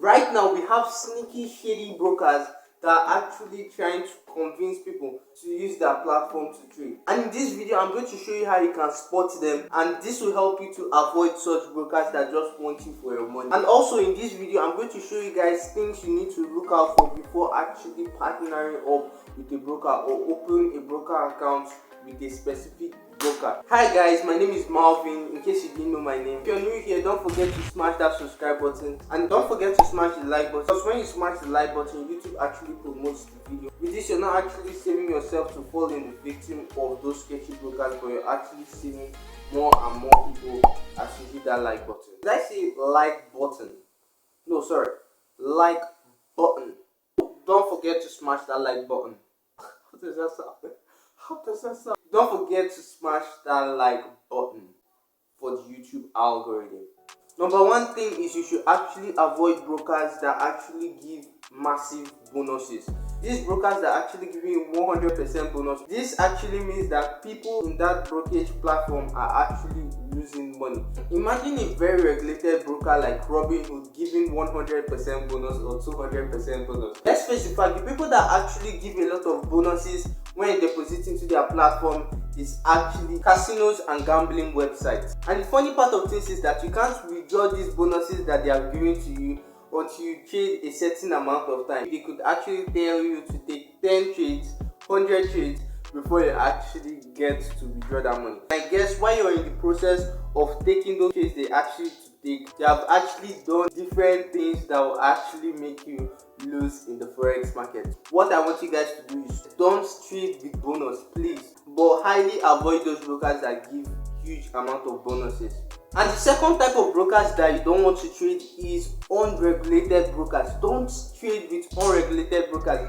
Right now we have sneaky shady brokers that are actually trying to convince people to use their platform to trade. And in this video I'm going to show you how you can spot them, and this will help you to avoid such brokers that just want you for your money. And also in this video I'm going to show you guys things you need to look out for before actually partnering up with a broker or opening a broker account with a specific broker. Hi guys, my name is Malvin, in case you didn't know my name. If you're new here, don't forget to smash that subscribe button and don't forget to smash the like button, because when you smash the like button, YouTube actually promotes the video. With this, you're not actually saving yourself to fall in the victim of those sketchy brokers, but you're actually saving more and more people as you hit that like button. Did I say like button? No, sorry, like button. Don't forget to smash that like button. How does that sound? How does that sound? Don't forget to smash that like button for the YouTube algorithm. Number one thing is you should actually avoid brokers that actually give massive bonuses. These brokers that actually give you 100% bonus. This actually means that people in that brokerage platform are actually losing money. Imagine a very regulated broker like Robinhood giving 100% bonus or 200% bonus. Let's face the fact, the people that actually give a lot of bonuses when depositing into their platform is actually casinos and gambling websites. And the funny part of this is that you can't withdraw these bonuses that they are giving to you until you trade a certain amount of time. They could actually tell you to take 10 trades, 100 trades before you actually get to withdraw that money. I guess while you're in the process of taking those trades they have actually done different things that will actually make you lose in the forex market. What I want you guys to do is don't trade with bonus, please, but highly avoid those brokers that give huge amount of bonuses. And the second type of brokers that you don't want to trade is unregulated brokers. Don't trade with unregulated brokers.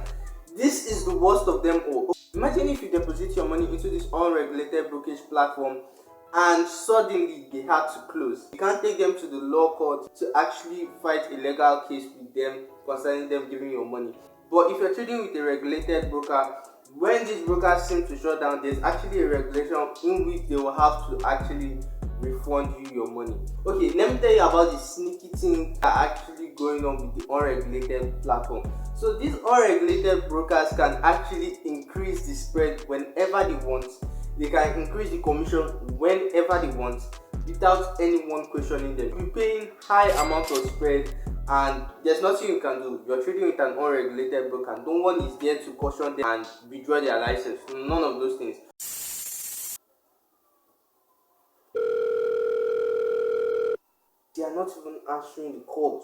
This is the worst of them all. Imagine if you deposit your money into this unregulated brokerage platform and suddenly they had to close. You can't take them to the law court to actually fight a legal case with them concerning them giving your money. But if you're trading with a regulated broker, when these brokers seem to shut down, there's actually a regulation in which they will have to actually refund you your money. Okay, let me tell you about the sneaky things that are actually going on with the unregulated platform. So these unregulated brokers can actually increase the spread whenever they want. They can increase the commission whenever they want without anyone questioning them. You're paying high amount of spread and there's nothing you can do. You're trading with an unregulated broker. No one is there to caution them and withdraw their license. None of those things. They are not even answering the calls.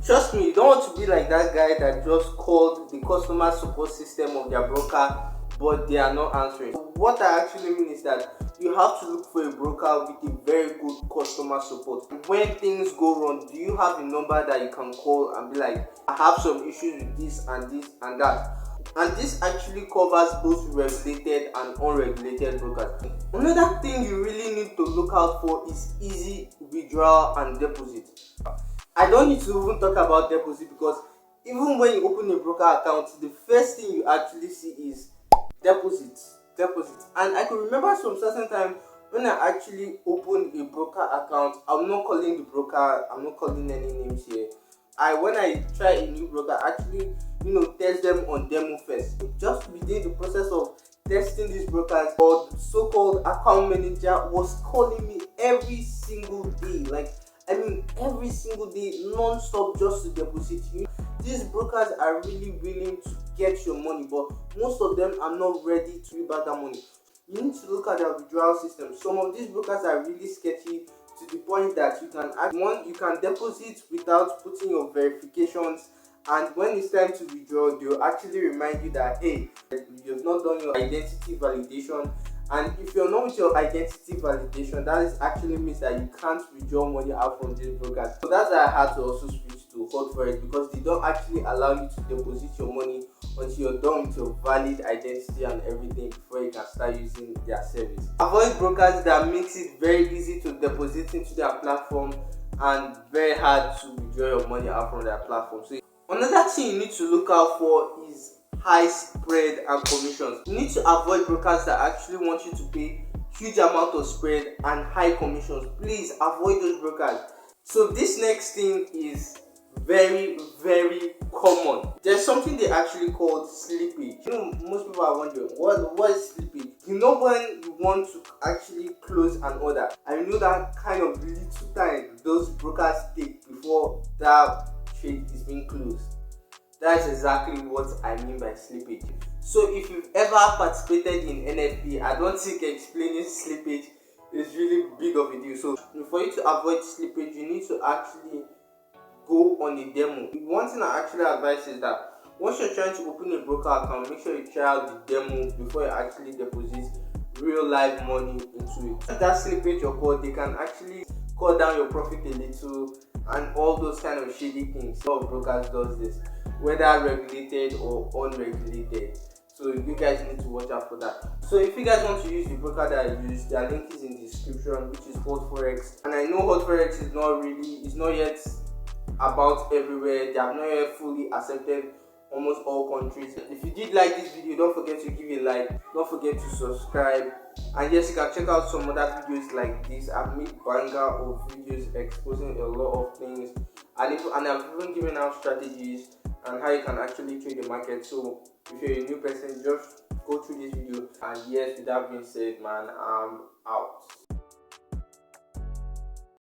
Trust me, you don't want to be like that guy that just called the customer support system of their broker but they are not answering. What I actually mean is that you have to look for a broker with a very good customer support. When things go wrong, do you have a number that you can call and be like, I have some issues with this and this and that? And this actually covers both regulated and unregulated brokers. Another thing you really need to look out for is easy withdrawal and deposit. I don't need to even talk about deposit because even when you open a broker account, the first thing you actually see is deposit. And I could remember some certain time when I actually opened a broker account. I'm not calling the broker, I'm not calling any names here. When I try a new broker, actually test them on demo first. Just within the process of testing these brokers, or the so-called account manager was calling me every single day, every single day, non-stop, just to deposit you. These brokers are really willing to get your money, but most of them are not ready to give back that money. You need to look at their withdrawal system. Some of these brokers are really sketchy to the point that you can deposit without putting your verifications, and when it's time to withdraw, they'll actually remind you that, hey, you've not done your identity validation. And if you're not with your identity validation, that is actually means that you can't withdraw money out from these brokers. So that's why I had to also switch to Hold Forex, because they don't actually allow you to deposit your money until you're done with your valid identity and everything before you can start using their service. Avoid brokers that makes it very easy to deposit into their platform and very hard to withdraw your money out from their platform. So another thing you need to look out for is high spread and commissions. You need to avoid brokers that actually want you to pay huge amount of spread and high commissions. Please avoid those brokers. So this next thing is very, very common. There's something they actually called slippage. Most people are wondering what is slippage. When you want to actually close an order, and that kind of little time those brokers take before that trade is being closed. That's exactly what I mean by slippage. So if you've ever participated in NFP, I don't think explaining slippage is really big of a deal. So for you to avoid slippage, you need to actually go on a demo. One thing I actually advise is that once you're trying to open a broker account, make sure you try out the demo before you actually deposit real live money into it. If that slippage occurs, they can actually cut down your profit a little and all those kind of shady things. A lot of brokers does this, whether regulated or unregulated. So you guys need to watch out for that. So if you guys want to use the broker that I use, their link is in the description, which is Hot Forex. And I know Hot Forex is not yet about everywhere. They have not yet fully accepted almost all countries. If you did like this video, don't forget to give it a like, don't forget to subscribe, and yes, you can check out some other videos like this. I've made banger of videos exposing a lot of things, and I've even given out strategies and how you can actually trade the market. So if you're a new person, just go through this video. And yes, with that being said, man, I'm out.